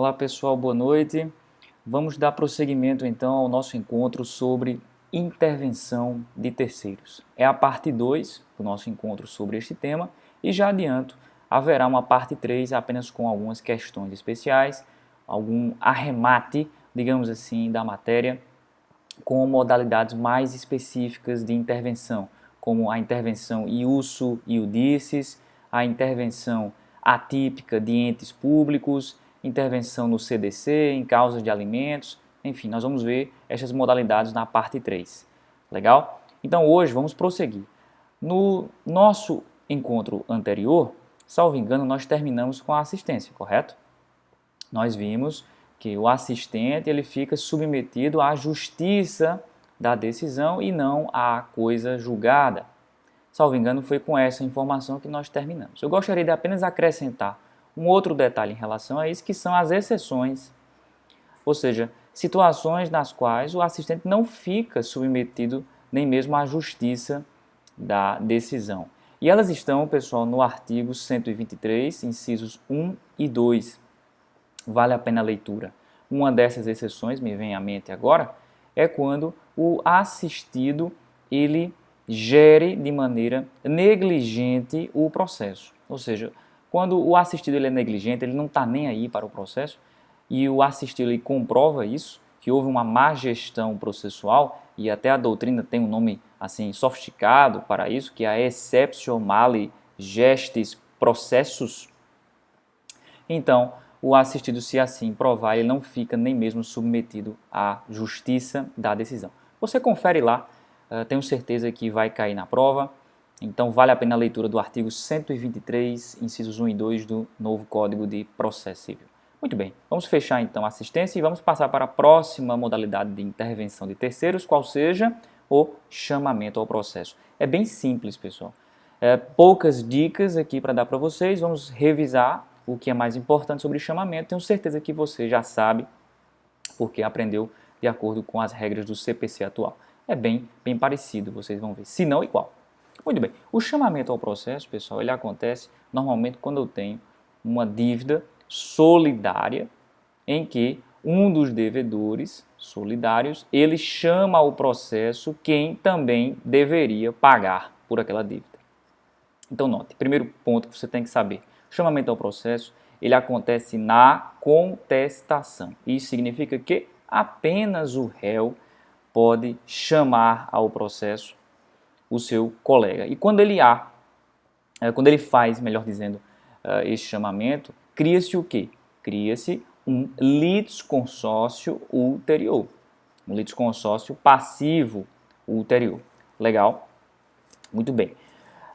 Olá pessoal, boa noite. Vamos dar prosseguimento então ao nosso encontro sobre intervenção de terceiros. É a parte 2 do nosso encontro sobre este tema e já adianto, haverá uma parte 3 apenas com algumas questões especiais, algum arremate, digamos assim, da matéria com modalidades mais específicas de intervenção, como a intervenção iusso iudicis, a intervenção atípica de entes públicos, intervenção no CDC, em causas de alimentos, enfim, nós vamos ver essas modalidades na parte 3. Legal? Então hoje vamos prosseguir. No nosso encontro anterior, salvo engano, nós terminamos com a assistência, correto? Nós vimos que o assistente ele fica submetido à justiça da decisão e não à coisa julgada. Salvo engano, foi com essa informação que nós terminamos. Eu gostaria de apenas acrescentar um outro detalhe em relação a isso, que são as exceções, ou seja, situações nas quais o assistente não fica submetido nem mesmo à justiça da decisão. E elas estão, pessoal, no artigo 123, incisos 1 e 2. Vale a pena a leitura. Uma dessas exceções, me vem à mente agora, é quando o assistido ele gere de maneira negligente o processo. Ou seja, quando o assistido ele é negligente, ele não está nem aí para o processo, e o assistido ele comprova isso, que houve uma má gestão processual, e até a doutrina tem um nome assim sofisticado para isso, que é a exceptio mali gestis processus. Então, o assistido, se assim provar, ele não fica nem mesmo submetido à justiça da decisão. Você confere lá, tenho certeza que vai cair na prova, então vale a pena a leitura do artigo 123, incisos 1 e 2 do novo Código de Processo Civil. Muito bem, vamos fechar então a assistência e vamos passar para a próxima modalidade de intervenção de terceiros, qual seja o chamamento ao processo. É bem simples, pessoal. Poucas dicas aqui para dar para vocês, vamos revisar o que é mais importante sobre chamamento. Tenho certeza que você já sabe, porque aprendeu de acordo com as regras do CPC atual. É bem parecido, vocês vão ver, se não igual. Muito bem, o chamamento ao processo, pessoal, ele acontece normalmente quando eu tenho uma dívida solidária em que um dos devedores solidários, ele chama ao processo quem também deveria pagar por aquela dívida. Então note, primeiro ponto que você tem que saber, o chamamento ao processo, ele acontece na contestação. Isso significa que apenas o réu pode chamar ao processo o seu colega. E quando ele faz, melhor dizendo, esse chamamento, cria-se o quê? Cria-se um litisconsórcio ulterior. Um litisconsórcio passivo ulterior. Legal? Muito bem.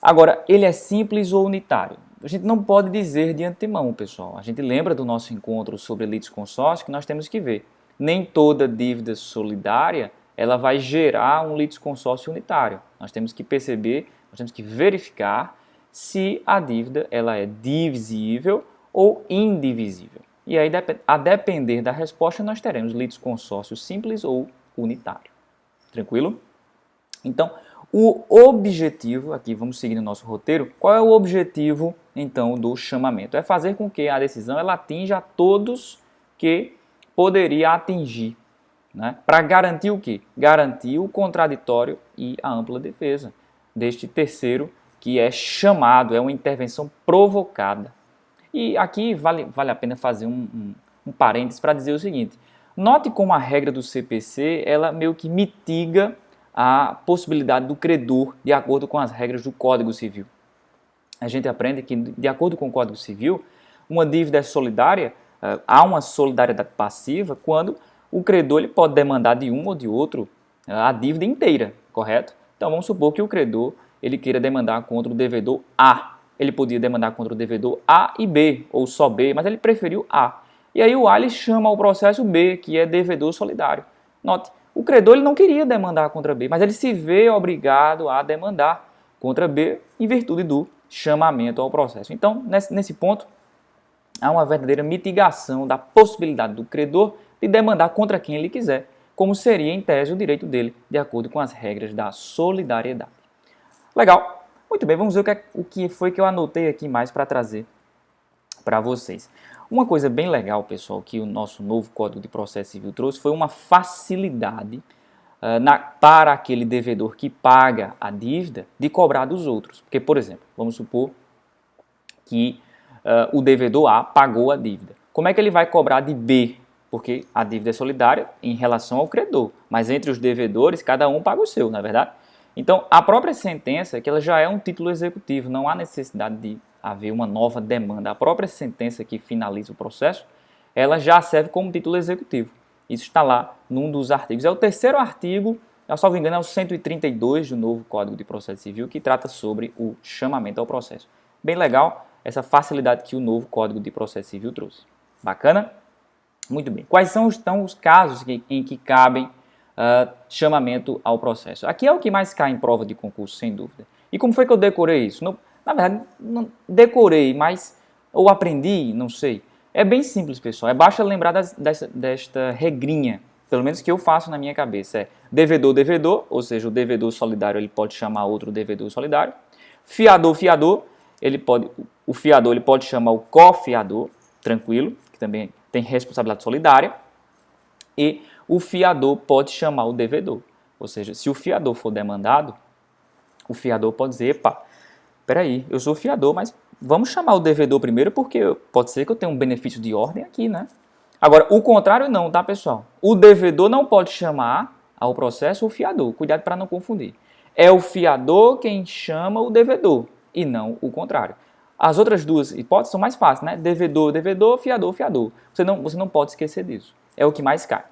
Agora, ele é simples ou unitário? A gente não pode dizer de antemão, pessoal. A gente lembra do nosso encontro sobre litisconsórcio que nós temos que ver. Nem toda dívida solidária ela vai gerar um litisconsórcio unitário. Nós temos que perceber, nós temos que verificar se a dívida ela é divisível ou indivisível. E aí, a depender da resposta, nós teremos litisconsórcio simples ou unitário. Tranquilo? Então, o objetivo, aqui vamos seguir no nosso roteiro, qual é o objetivo, então, do chamamento? É fazer com que a decisão ela atinja a todos que poderia atingir. Né? Para garantir o quê? Garantir o contraditório e a ampla defesa deste terceiro que é chamado, é uma intervenção provocada. E aqui vale a pena fazer um parênteses para dizer o seguinte, note como a regra do CPC, ela meio que mitiga a possibilidade do credor de acordo com as regras do Código Civil. A gente aprende que, de acordo com o Código Civil, uma dívida é solidária, há uma solidariedade passiva quando o credor ele pode demandar de um ou de outro a dívida inteira, correto? Então vamos supor que o credor ele queira demandar contra o devedor A. Ele podia demandar contra o devedor A e B, ou só B, mas ele preferiu A. E aí o A ele chama ao processo B, que é devedor solidário. Note, o credor ele não queria demandar contra B, mas ele se vê obrigado a demandar contra B em virtude do chamamento ao processo. Então, nesse ponto, há uma verdadeira mitigação da possibilidade do credor de demandar contra quem ele quiser, como seria, em tese, o direito dele, de acordo com as regras da solidariedade. Legal? Muito bem, vamos ver o que foi que eu anotei aqui mais para trazer para vocês. Uma coisa bem legal, pessoal, que o nosso novo Código de Processo Civil trouxe foi uma facilidade para aquele devedor que paga a dívida de cobrar dos outros. Porque, por exemplo, vamos supor que o devedor A pagou a dívida. Como é que ele vai cobrar de B? Porque a dívida é solidária em relação ao credor, mas entre os devedores, cada um paga o seu, não é verdade? Então, a própria sentença, que ela já é um título executivo, não há necessidade de haver uma nova demanda. A própria sentença que finaliza o processo, ela já serve como título executivo. Isso está lá num dos artigos. É o terceiro artigo, salvo engano, é o 132 do novo Código de Processo Civil, que trata sobre o chamamento ao processo. Bem legal essa facilidade que o novo Código de Processo Civil trouxe. Bacana? Muito bem. Quais são então os casos em que cabem chamamento ao processo? Aqui é o que mais cai em prova de concurso, sem dúvida. E como foi que eu decorei isso? Na verdade, não decorei, mas ou aprendi, não sei. É bem simples, pessoal. Basta lembrar desta regrinha, pelo menos que eu faço na minha cabeça. É devedor, devedor, ou seja, o devedor solidário ele pode chamar outro devedor solidário. Fiador, fiador, o fiador ele pode chamar o cofiador, tranquilo, que também tem responsabilidade solidária. E o fiador pode chamar o devedor. Ou seja, se o fiador for demandado, o fiador pode dizer, epa, peraí, eu sou fiador, mas vamos chamar o devedor primeiro, porque pode ser que eu tenha um benefício de ordem aqui, né? Agora, o contrário não, tá, pessoal? O devedor não pode chamar ao processo o fiador. Cuidado para não confundir. É o fiador quem chama o devedor, e não o contrário. As outras duas hipóteses são mais fáceis, né? Devedor, devedor, fiador, fiador. Você não pode esquecer disso. É o que mais cai.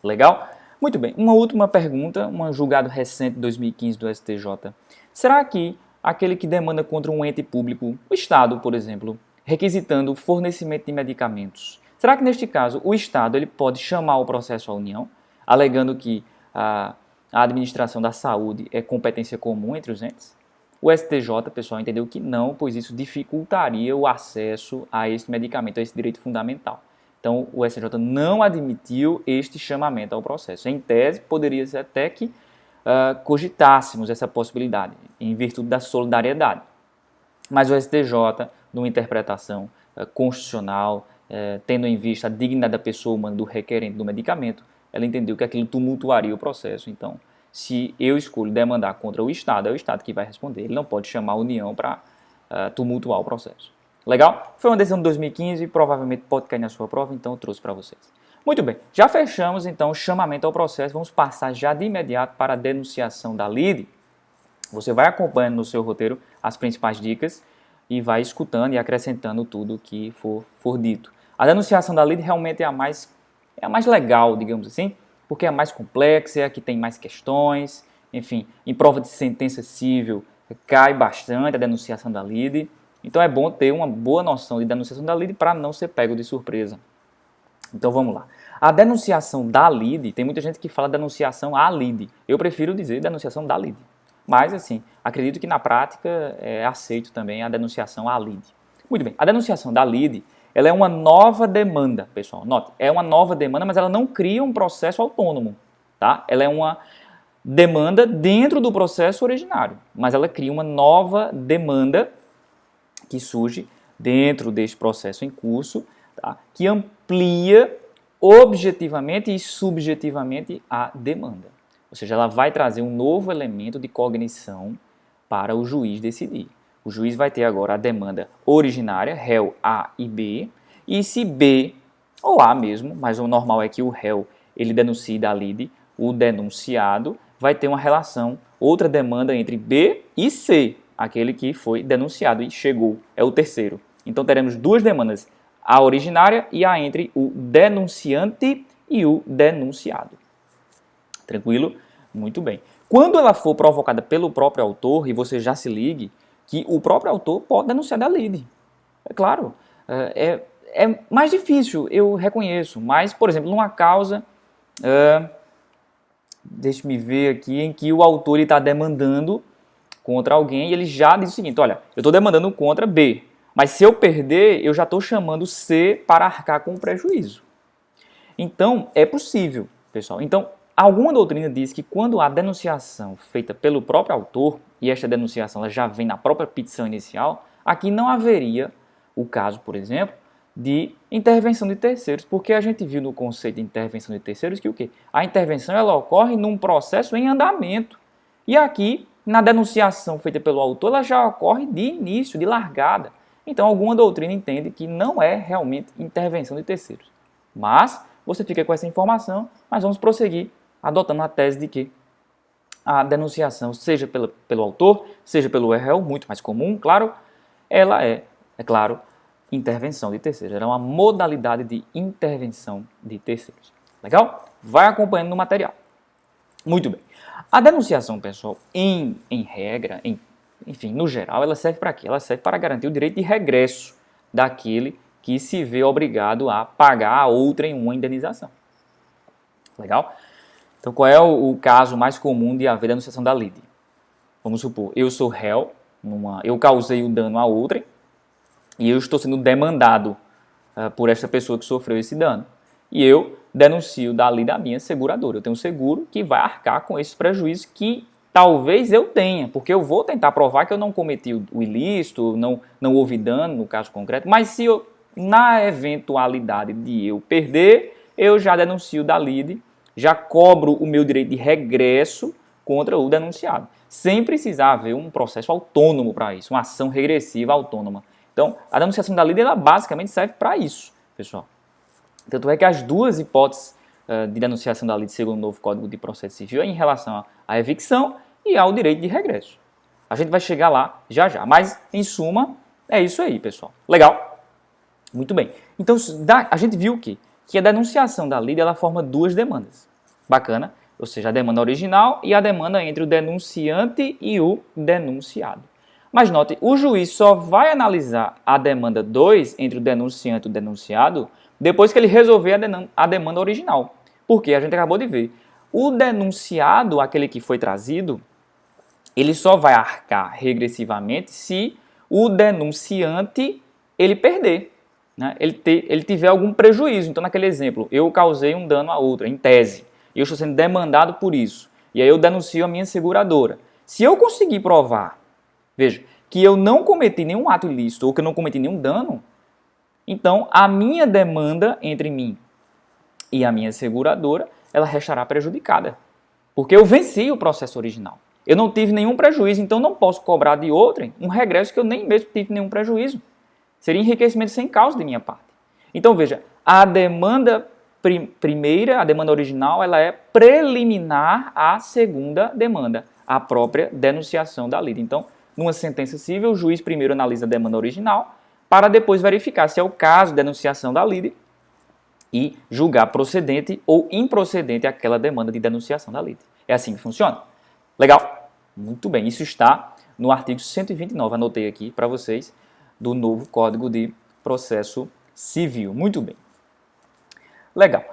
Legal? Muito bem. Uma última pergunta, um julgado recente de 2015 do STJ. Será que aquele que demanda contra um ente público, o Estado, por exemplo, requisitando o fornecimento de medicamentos, será que neste caso o Estado ele pode chamar o processo à União, alegando que a administração da saúde é competência comum entre os entes? O STJ, pessoal, entendeu que não, pois isso dificultaria o acesso a esse medicamento, a esse direito fundamental. Então, o STJ não admitiu este chamamento ao processo. Em tese, poderia ser até que cogitássemos essa possibilidade, em virtude da solidariedade. Mas o STJ, numa interpretação constitucional, tendo em vista a dignidade da pessoa humana do requerente do medicamento, ela entendeu que aquilo tumultuaria o processo. Então, se eu escolho demandar contra o Estado, é o Estado que vai responder. Ele não pode chamar a União para tumultuar o processo. Legal? Foi uma decisão de 2015 e provavelmente pode cair na sua prova, então eu trouxe para vocês. Muito bem, já fechamos então o chamamento ao processo, vamos passar já de imediato para a denunciação da lide. Você vai acompanhando no seu roteiro as principais dicas e vai escutando e acrescentando tudo que for dito. A denunciação da lide realmente é a mais legal, digamos assim, porque é a mais complexa, é a que tem mais questões, enfim, em prova de sentença civil cai bastante a denunciação da lide, então é bom ter uma boa noção de denunciação da lide para não ser pego de surpresa. Então vamos lá. A denunciação da lide, tem muita gente que fala denunciação à lide. Eu prefiro dizer denunciação da lide. Mas, assim, acredito que na prática é aceito também a denunciação à lide. Muito bem, a denunciação da lide, ela é uma nova demanda, pessoal. Note, é uma nova demanda, mas ela não cria um processo autônomo, tá? Ela é uma demanda dentro do processo originário, mas ela cria uma nova demanda que surge dentro deste processo em curso, tá? Que amplia objetivamente e subjetivamente a demanda. Ou seja, ela vai trazer um novo elemento de cognição para o juiz decidir. O juiz vai ter agora a demanda originária, réu A e B, e se B, ou A mesmo, mas o normal é que o réu ele denuncie da lide, o denunciado vai ter uma relação, outra demanda entre B e C, aquele que foi denunciado e chegou, é o terceiro. Então teremos duas demandas, a originária e a entre o denunciante e o denunciado. Tranquilo? Muito bem. Quando ela for provocada pelo próprio autor, e você já se ligue que o próprio autor pode denunciar da lide. É claro, é mais difícil, eu reconheço, mas, por exemplo, numa causa, deixe-me ver aqui, em que o autor está demandando contra alguém e ele já diz o seguinte, olha, eu estou demandando contra B, mas se eu perder, eu já estou chamando C para arcar com o prejuízo. Então, é possível, pessoal. Então, alguma doutrina diz que quando há denunciação feita pelo próprio autor, e esta denunciação ela já vem na própria petição inicial, aqui não haveria o caso, por exemplo, de intervenção de terceiros, porque a gente viu no conceito de intervenção de terceiros que o quê? A intervenção ela ocorre num processo em andamento. E aqui, na denunciação feita pelo autor, ela já ocorre de início, de largada. Então, alguma doutrina entende que não é realmente intervenção de terceiros. Mas, você fica com essa informação, mas vamos prosseguir adotando a tese de que a denunciação, seja pelo autor, seja pelo réu, muito mais comum, claro, ela é claro, intervenção de terceiros. Ela é uma modalidade de intervenção de terceiros. Legal? Vai acompanhando no material. Muito bem. A denunciação, pessoal, em regra, enfim, no geral, ela serve para quê? Ela serve para garantir o direito de regresso daquele que se vê obrigado a pagar a outrem uma indenização. Legal? Então, qual é o caso mais comum de haver denunciação da lide? Vamos supor, eu sou réu, eu causei o dano a outrem e eu estou sendo demandado por esta pessoa que sofreu esse dano. E eu denuncio da lide a minha seguradora. Eu tenho um seguro que vai arcar com esses prejuízos que talvez eu tenha, porque eu vou tentar provar que eu não cometi o ilícito, não houve dano no caso concreto, mas se eu, na eventualidade de eu perder, eu já denuncio da lide, já cobro o meu direito de regresso contra o denunciado, sem precisar haver um processo autônomo para isso, uma ação regressiva autônoma. Então, a denunciação da lide, ela basicamente serve para isso, pessoal. Tanto é que as duas hipóteses de denunciação da lide segundo o novo Código de Processo Civil é em relação à evicção e ao direito de regresso. A gente vai chegar lá já já, mas, em suma, é isso aí, pessoal. Legal? Muito bem. Então, a gente viu que a denunciação da lide, ela forma duas demandas. Bacana? Ou seja, a demanda original e a demanda entre o denunciante e o denunciado. Mas note, o juiz só vai analisar a demanda 2 entre o denunciante e o denunciado depois que ele resolver a demanda original. Porque a gente acabou de ver, o denunciado, aquele que foi trazido, ele só vai arcar regressivamente se o denunciante ele perder, né? Ele tiver algum prejuízo. Então, naquele exemplo, eu causei um dano a outra, em tese, e eu estou sendo demandado por isso. E aí eu denuncio a minha seguradora. Se eu conseguir provar, veja, que eu não cometi nenhum ato ilícito ou que eu não cometi nenhum dano, então a minha demanda entre mim e a minha seguradora, ela restará prejudicada. Porque eu venci o processo original. Eu não tive nenhum prejuízo, então não posso cobrar de outrem um regresso que eu nem mesmo tive nenhum prejuízo. Seria enriquecimento sem causa de minha parte. Então veja, a demanda primeira, a demanda original, ela é preliminar à segunda demanda, a própria denunciação da lide. Então, numa sentença civil, o juiz primeiro analisa a demanda original para depois verificar se é o caso de denunciação da lide e julgar procedente ou improcedente aquela demanda de denunciação da lide. É assim que funciona. Legal? Muito bem. Isso está no artigo 129, anotei aqui para vocês, do novo Código de Processo Civil. Muito bem. Legal.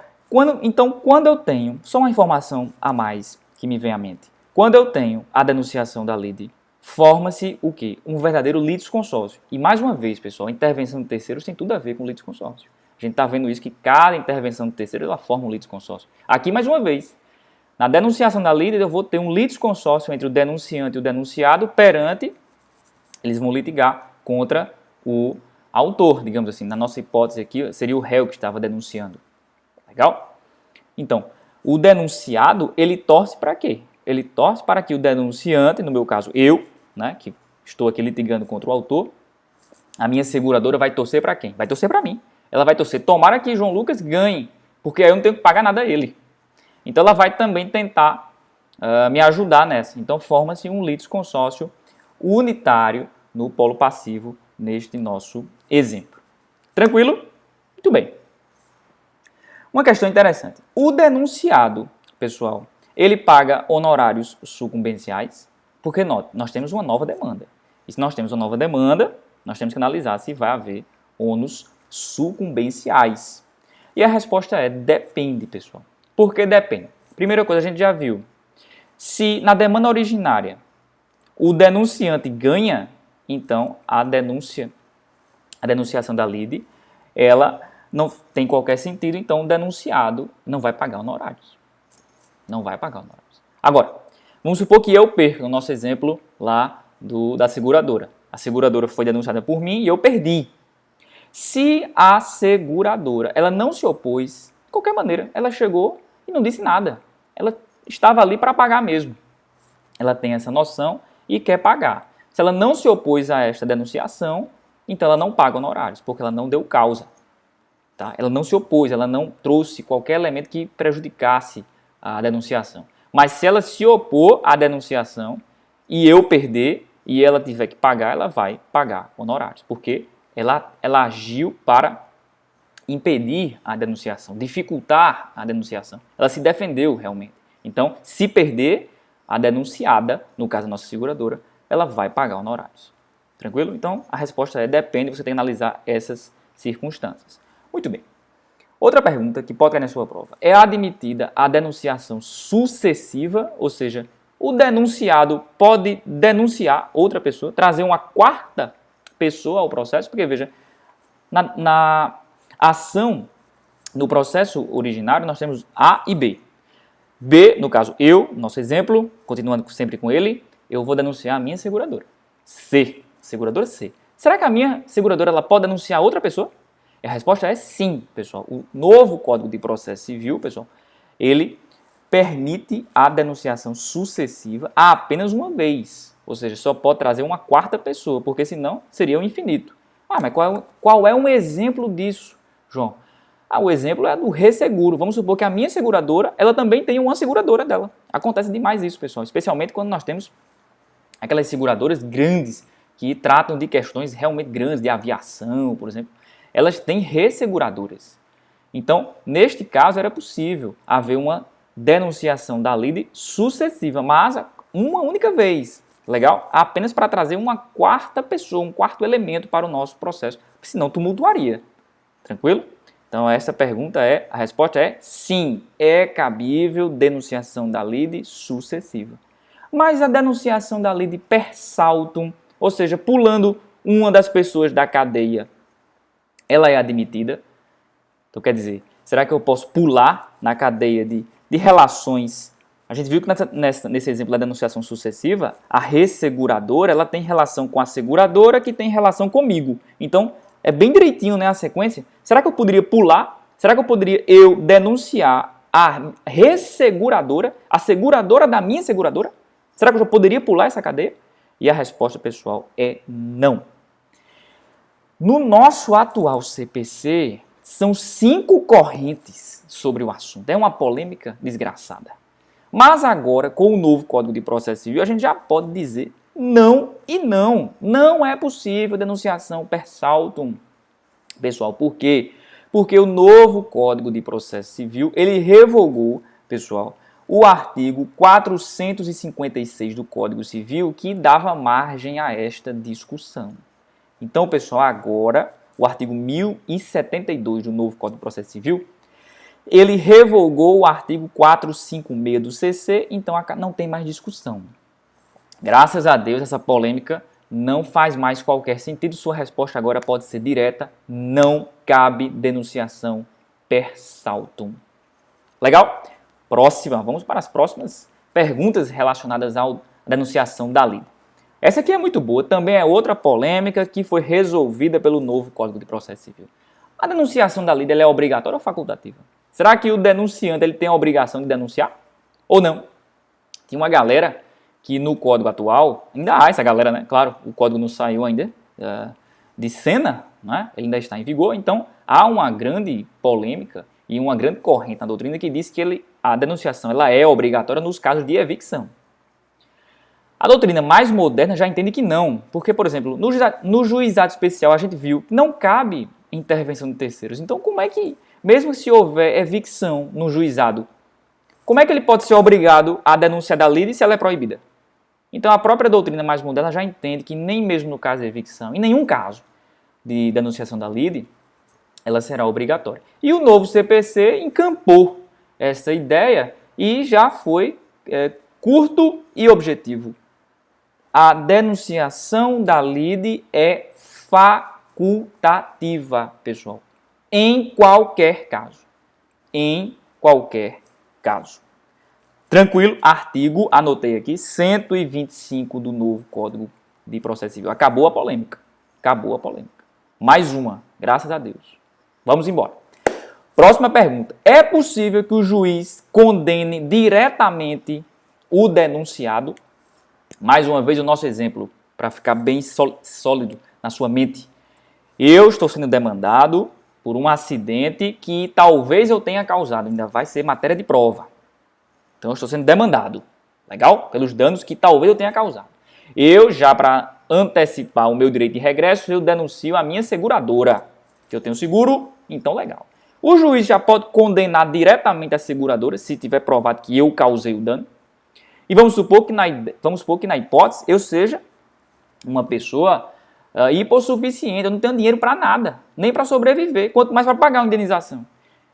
Então, quando eu tenho, só uma informação a mais que me vem à mente. Quando eu tenho a denunciação da lide, forma-se o quê? Um verdadeiro litisconsórcio. E mais uma vez, pessoal, a intervenção de terceiros tem tudo a ver com litisconsórcio. A gente está vendo isso, que cada intervenção de terceiro ela forma um litisconsórcio. Aqui, mais uma vez, na denunciação da lide, eu vou ter um litisconsórcio entre o denunciante e o denunciado perante, eles vão litigar contra o autor, digamos assim. Na nossa hipótese aqui, seria o réu que estava denunciando. Legal? Então, o denunciado, ele torce para quê? Ele torce para que o denunciante, no meu caso eu, né, que estou aqui litigando contra o autor, a minha seguradora vai torcer para quem? Vai torcer para mim. Ela vai torcer, tomara que João Lucas ganhe, porque aí eu não tenho que pagar nada a ele. Então ela vai também tentar me ajudar nessa. Então forma-se um litisconsórcio unitário no polo passivo neste nosso exemplo. Tranquilo? Muito bem. Uma questão interessante. O denunciado, pessoal, ele paga honorários sucumbenciais, porque nós temos uma nova demanda. E se nós temos uma nova demanda, nós temos que analisar se vai haver ônus sucumbenciais. E a resposta é depende, pessoal. Por que depende? Primeira coisa, a gente já viu. Se na demanda originária o denunciante ganha, então a denunciação da lide, ela não tem qualquer sentido, então o denunciado não vai pagar honorários. Não vai pagar honorários. Agora, vamos supor que eu perca, no nosso exemplo lá da seguradora. A seguradora foi denunciada por mim e eu perdi. Se a seguradora ela não se opôs, de qualquer maneira, ela chegou e não disse nada. Ela estava ali para pagar mesmo. Ela tem essa noção e quer pagar. Se ela não se opôs a esta denunciação, então ela não paga honorários, porque ela não deu causa. Tá? Ela não se opôs, ela não trouxe qualquer elemento que prejudicasse a denunciação. Mas se ela se opor à denunciação e eu perder e ela tiver que pagar, ela vai pagar honorários, porque ela agiu para impedir a denunciação, dificultar a denunciação. Ela se defendeu realmente. Então, se perder, a denunciada, no caso a nossa seguradora, ela vai pagar honorários. Tranquilo? Então, a resposta é depende, você tem que analisar essas circunstâncias. Muito bem. Outra pergunta que pode cair na sua prova. É admitida a denunciação sucessiva, ou seja, o denunciado pode denunciar outra pessoa, trazer uma quarta pessoa ao processo, porque veja, na ação, no processo originário, nós temos A e B. B, no caso, eu, nosso exemplo, continuando sempre com ele, eu vou denunciar a minha seguradora. C, seguradora C. Será que a minha seguradora ela pode denunciar outra pessoa? E a resposta é sim, pessoal. O novo Código de Processo Civil, pessoal, ele permite a denunciação sucessiva apenas uma vez. Ou seja, só pode trazer uma quarta pessoa, porque senão seria o infinito. Ah, mas qual é um exemplo disso, João? O exemplo é do resseguro. Vamos supor que a minha seguradora, ela também tem uma seguradora dela. Acontece demais isso, pessoal. Especialmente quando nós temos aquelas seguradoras grandes que tratam de questões realmente grandes, de aviação, por exemplo. Elas têm resseguradoras. Então, neste caso, era possível haver uma denunciação da lide sucessiva, mas uma única vez. Legal? Apenas para trazer uma quarta pessoa, um quarto elemento para o nosso processo. Senão tumultuaria. Tranquilo? Então, essa pergunta a resposta é sim, é cabível denunciação da lide sucessiva. Mas a denunciação da lide per saltum, ou seja, pulando uma das pessoas da cadeia, ela é admitida? Então, quer dizer, será que eu posso pular na cadeia de relações? A gente viu que nesse exemplo da denunciação sucessiva, a resseguradora ela tem relação com a seguradora que tem relação comigo. Então, é bem direitinho, né, a sequência. Será que eu poderia pular? Será que eu poderia denunciar a resseguradora, a seguradora da minha seguradora? Será que eu poderia pular essa cadeia? E a resposta, pessoal, é não. No nosso atual CPC, são 5 correntes sobre o assunto. É uma polêmica desgraçada. Mas agora, com o novo Código de Processo Civil, a gente já pode dizer não e não. Não é possível denunciação per saltum. Pessoal, por quê? Porque o novo Código de Processo Civil, ele revogou, pessoal, o artigo 456 do Código Civil, que dava margem a esta discussão. Então, pessoal, agora, o artigo 1072 do novo Código de Processo Civil, ele revogou o artigo 456 do CC, então não tem mais discussão. Graças a Deus, essa polêmica não faz mais qualquer sentido. Sua resposta agora pode ser direta, não cabe denunciação per saltum. Legal? Próxima, vamos para as próximas perguntas relacionadas à denunciação da lide. Essa aqui é muito boa, também é outra polêmica que foi resolvida pelo novo Código de Processo Civil. A denunciação da lide ela é obrigatória ou facultativa? Será que o denunciante ele tem a obrigação de denunciar? Ou não? Tinha uma galera que no código atual, ainda há essa galera, né? Claro, o código não saiu ainda de cena, né? Ele ainda está em vigor, então há uma grande polêmica e uma grande corrente na doutrina que diz que a denunciação ela é obrigatória nos casos de evicção. A doutrina mais moderna já entende que não, porque, por exemplo, no juizado especial a gente viu que não cabe intervenção de terceiros. Então, como é que, mesmo se houver evicção no juizado, como é que ele pode ser obrigado a denunciar da lide se ela é proibida? Então, a própria doutrina mais moderna já entende que nem mesmo no caso de evicção, em nenhum caso de denunciação da lide, ela será obrigatória. E o novo CPC encampou essa ideia e já foi curto e objetivo. A denunciação da lide é facultativa, pessoal. Em qualquer caso. Em qualquer caso. Tranquilo? Artigo, anotei aqui, 125 do novo Código de Processo Civil. Acabou a polêmica. Acabou a polêmica. Mais uma. Graças a Deus. Vamos embora. Próxima pergunta. É possível que o juiz condene diretamente o denunciado? Mais uma vez o nosso exemplo, para ficar bem sólido na sua mente. Eu estou sendo demandado por um acidente que talvez eu tenha causado, ainda vai ser matéria de prova. Então eu estou sendo demandado, legal? Pelos danos que talvez eu tenha causado. Eu já, para antecipar o meu direito de regresso, eu denuncio a minha seguradora, que eu tenho seguro, então legal. O juiz já pode condenar diretamente a seguradora, se tiver provado que eu causei o dano. E vamos supor que na hipótese eu seja uma pessoa hipossuficiente, eu não tenho dinheiro para nada, nem para sobreviver, quanto mais para pagar uma indenização.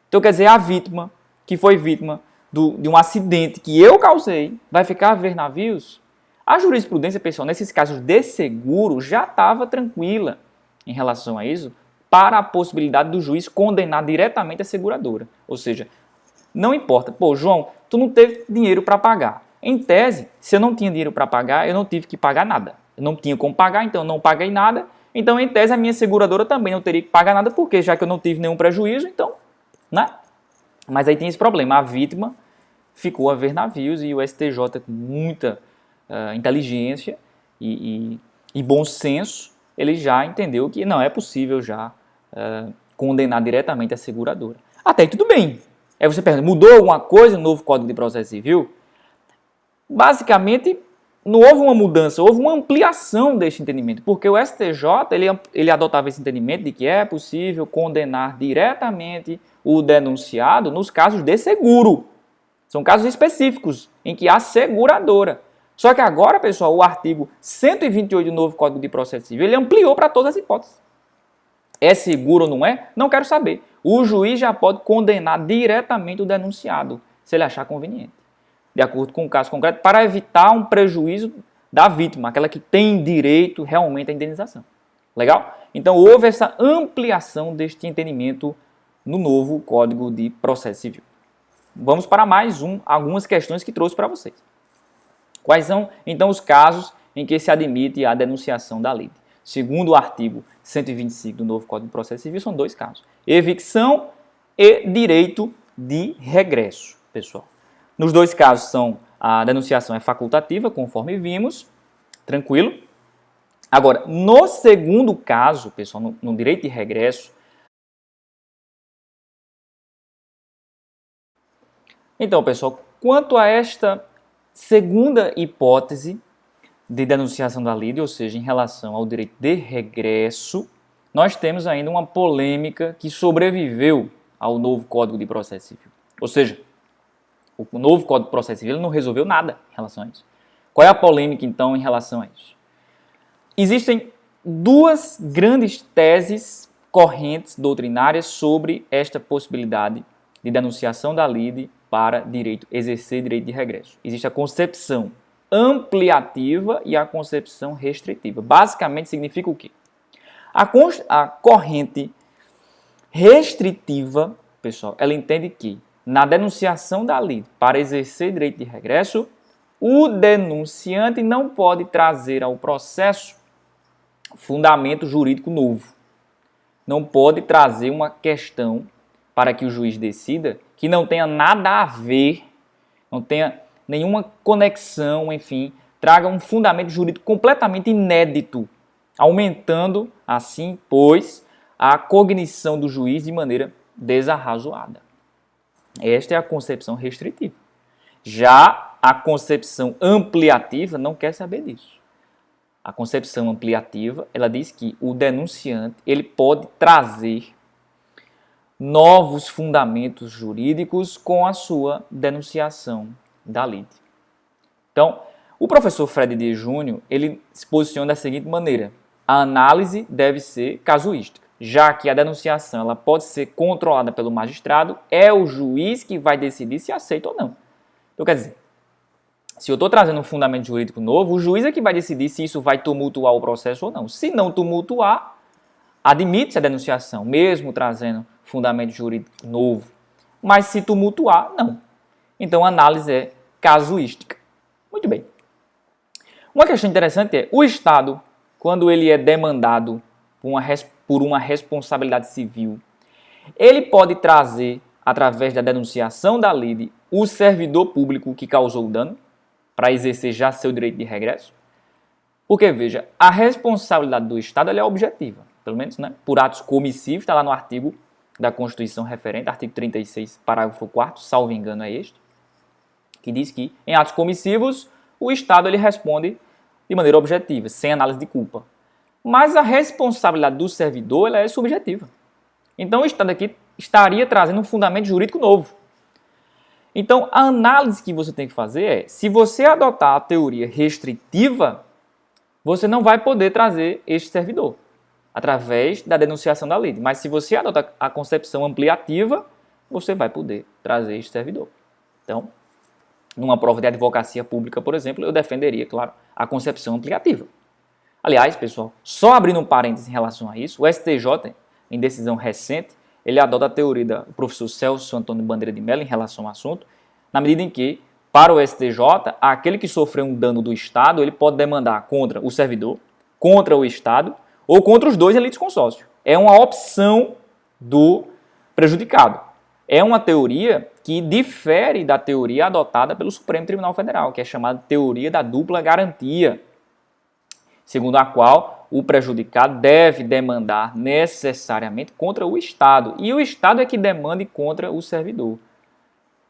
Então quer dizer, a vítima, que foi vítima de um acidente que eu causei, vai ficar a ver navios? A jurisprudência, pessoal, nesses casos de seguro, já estava tranquila em relação a isso, para a possibilidade do juiz condenar diretamente a seguradora. Ou seja, não importa, pô, João, tu não teve dinheiro para pagar. Em tese, se eu não tinha dinheiro para pagar, eu não tive que pagar nada. Eu não tinha como pagar, então eu não paguei nada. Então, em tese, a minha seguradora também não teria que pagar nada, porque já que eu não tive nenhum prejuízo, então, né? Mas aí tem esse problema, a vítima ficou a ver navios e o STJ, com muita inteligência e bom senso, ele já entendeu que não é possível já condenar diretamente a seguradora. Até aí tudo bem. Aí você pergunta, mudou alguma coisa no novo Código de Processo Civil? Basicamente, não houve uma mudança, houve uma ampliação deste entendimento, porque o STJ ele adotava esse entendimento de que é possível condenar diretamente o denunciado nos casos de seguro. São casos específicos em que há seguradora. Só que agora, pessoal, o artigo 128 do novo Código de Processo Civil ele ampliou para todas as hipóteses. É seguro ou não é? Não quero saber. O juiz já pode condenar diretamente o denunciado, se ele achar conveniente, de acordo com o caso concreto, para evitar um prejuízo da vítima, aquela que tem direito realmente à indenização. Legal? Então, houve essa ampliação deste entendimento no novo Código de Processo Civil. Vamos para algumas questões que trouxe para vocês. Quais são, então, os casos em que se admite a denunciação da lide? Segundo o artigo 125 do novo Código de Processo Civil, são dois casos. Evicção e direito de regresso, pessoal. Nos dois casos, a denunciação é facultativa, conforme vimos, tranquilo. Agora, no segundo caso, pessoal, no direito de regresso, então, pessoal, quanto a esta segunda hipótese de denunciação da lide, ou seja, em relação ao direito de regresso, nós temos ainda uma polêmica que sobreviveu ao novo Código de Processo Civil. Ou seja, o novo Código de Processo Civil não resolveu nada em relação a isso. Qual é a polêmica, então, em relação a isso? Existem duas grandes teses correntes doutrinárias sobre esta possibilidade de denunciação da lide para exercer direito de regresso. Existe a concepção ampliativa e a concepção restritiva. Basicamente significa o quê? A corrente restritiva, pessoal, ela entende que na denunciação da lide para exercer direito de regresso, o denunciante não pode trazer ao processo fundamento jurídico novo. Não pode trazer uma questão para que o juiz decida que não tenha nada a ver, não tenha nenhuma conexão, enfim, traga um fundamento jurídico completamente inédito, aumentando, assim, pois, a cognição do juiz de maneira desarrazoada. Esta é a concepção restritiva. Já a concepção ampliativa não quer saber disso. A concepção ampliativa, ela diz que o denunciante ele pode trazer novos fundamentos jurídicos com a sua denunciação da lide. Então, o professor Fred Dias Júnior, ele se posiciona da seguinte maneira: a análise deve ser casuística, já que a denunciação ela pode ser controlada pelo magistrado, é o juiz que vai decidir se aceita ou não. Então, quer dizer, se eu estou trazendo um fundamento jurídico novo, o juiz é que vai decidir se isso vai tumultuar o processo ou não. Se não tumultuar, admite-se a denunciação, mesmo trazendo fundamento jurídico novo. Mas se tumultuar, não. Então, a análise é casuística. Muito bem. Uma questão interessante é, o Estado, quando ele é demandado por uma responsabilidade civil, ele pode trazer, através da denunciação da lide, o servidor público que causou o dano, para exercer já seu direito de regresso? Porque, veja, a responsabilidade do Estado ela é objetiva, pelo menos, né, por atos comissivos, está lá no artigo da Constituição referente, artigo 36, parágrafo 4º, salvo engano é este, que diz que, em atos comissivos, o Estado ele responde de maneira objetiva, sem análise de culpa. Mas a responsabilidade do servidor ela é subjetiva. Então, o Estado aqui estaria trazendo um fundamento jurídico novo. Então, a análise que você tem que fazer é, se você adotar a teoria restritiva, você não vai poder trazer este servidor, através da denunciação da lei. Mas se você adotar a concepção ampliativa, você vai poder trazer este servidor. Então, numa prova de advocacia pública, por exemplo, eu defenderia, claro, a concepção ampliativa. Aliás, pessoal, só abrindo um parênteses em relação a isso, o STJ, em decisão recente, ele adota a teoria do professor Celso Antônio Bandeira de Mello em relação ao assunto, na medida em que, para o STJ, aquele que sofreu um dano do Estado, ele pode demandar contra o servidor, contra o Estado ou contra os dois em litisconsórcio. É uma opção do prejudicado. É uma teoria que difere da teoria adotada pelo Supremo Tribunal Federal, que é chamada teoria da dupla garantia, segundo a qual o prejudicado deve demandar necessariamente contra o Estado, e o Estado é que demande contra o servidor.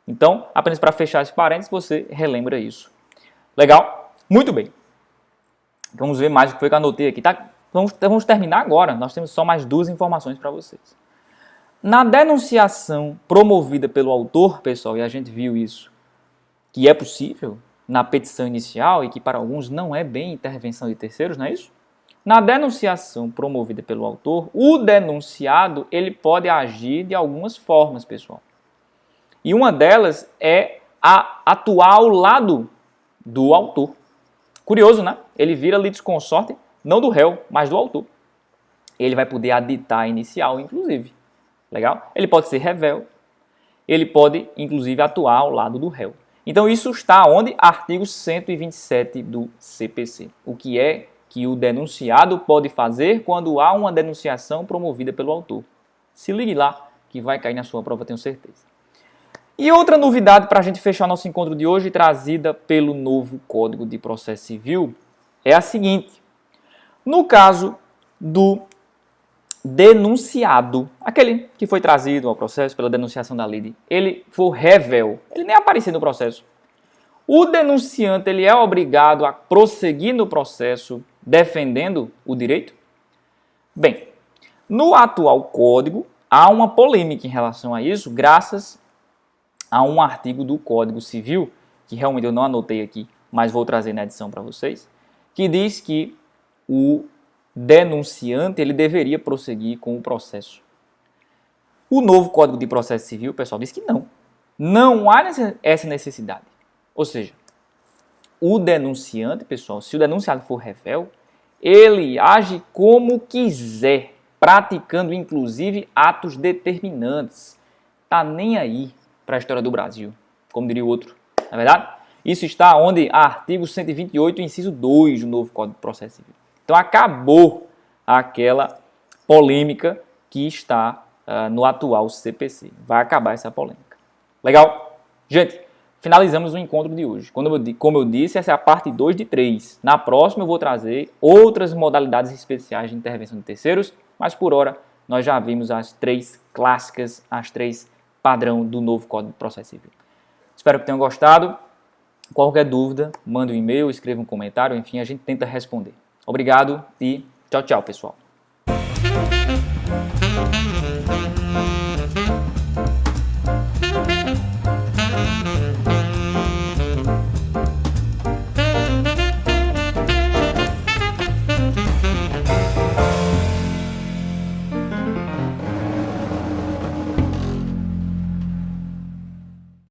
Então, apenas para fechar esse parênteses, você relembra isso. Legal? Muito bem. Vamos ver mais o que foi que eu anotei aqui. Tá? Vamos terminar agora. Nós temos só mais duas informações para vocês. Na denunciação promovida pelo autor, pessoal, e a gente viu isso, que é possível na petição inicial e que para alguns não é bem intervenção de terceiros, não é isso? Na denunciação promovida pelo autor, o denunciado ele pode agir de algumas formas, pessoal. E uma delas é atuar ao lado do autor. Curioso, né? Ele vira litisconsorte, não do réu, mas do autor. Ele vai poder aditar a inicial, inclusive. Legal? Ele pode ser revel. Ele pode, inclusive, atuar ao lado do réu. Então, isso está onde? Artigo 127 do CPC. O que é que o denunciado pode fazer quando há uma denunciação promovida pelo autor. Se ligue lá, que vai cair na sua prova, tenho certeza. E outra novidade para a gente fechar nosso encontro de hoje, trazida pelo novo Código de Processo Civil, é a seguinte. No caso do denunciado, aquele que foi trazido ao processo pela denunciação da lide, ele for revel, ele nem aparecer no processo. O denunciante ele é obrigado a prosseguir no processo defendendo o direito? Bem, no atual código há uma polêmica em relação a isso, graças a um artigo do Código Civil, que realmente eu não anotei aqui, mas vou trazer na edição para vocês, que diz que o denunciante ele deveria prosseguir com o processo. O novo Código de Processo Civil, pessoal, diz que não. Não há essa necessidade. Ou seja, o denunciante, pessoal, se o denunciado for revel, ele age como quiser, praticando inclusive atos determinantes. Tá nem aí para a história do Brasil, como diria o outro, não é verdade? Isso está onde? Artigo 128, inciso 2 do novo Código de Processo Civil. Então acabou aquela polêmica que está no atual CPC. Vai acabar essa polêmica. Legal? Gente, finalizamos o encontro de hoje. Como eu disse, essa é a parte 2 de 3. Na próxima eu vou trazer outras modalidades especiais de intervenção de terceiros, mas por hora nós já vimos as 3 clássicas, as 3 padrão do novo Código de Processo Civil. Espero que tenham gostado. Qualquer dúvida, mande um e-mail, escreva um comentário, enfim, a gente tenta responder. Obrigado e tchau, tchau, pessoal.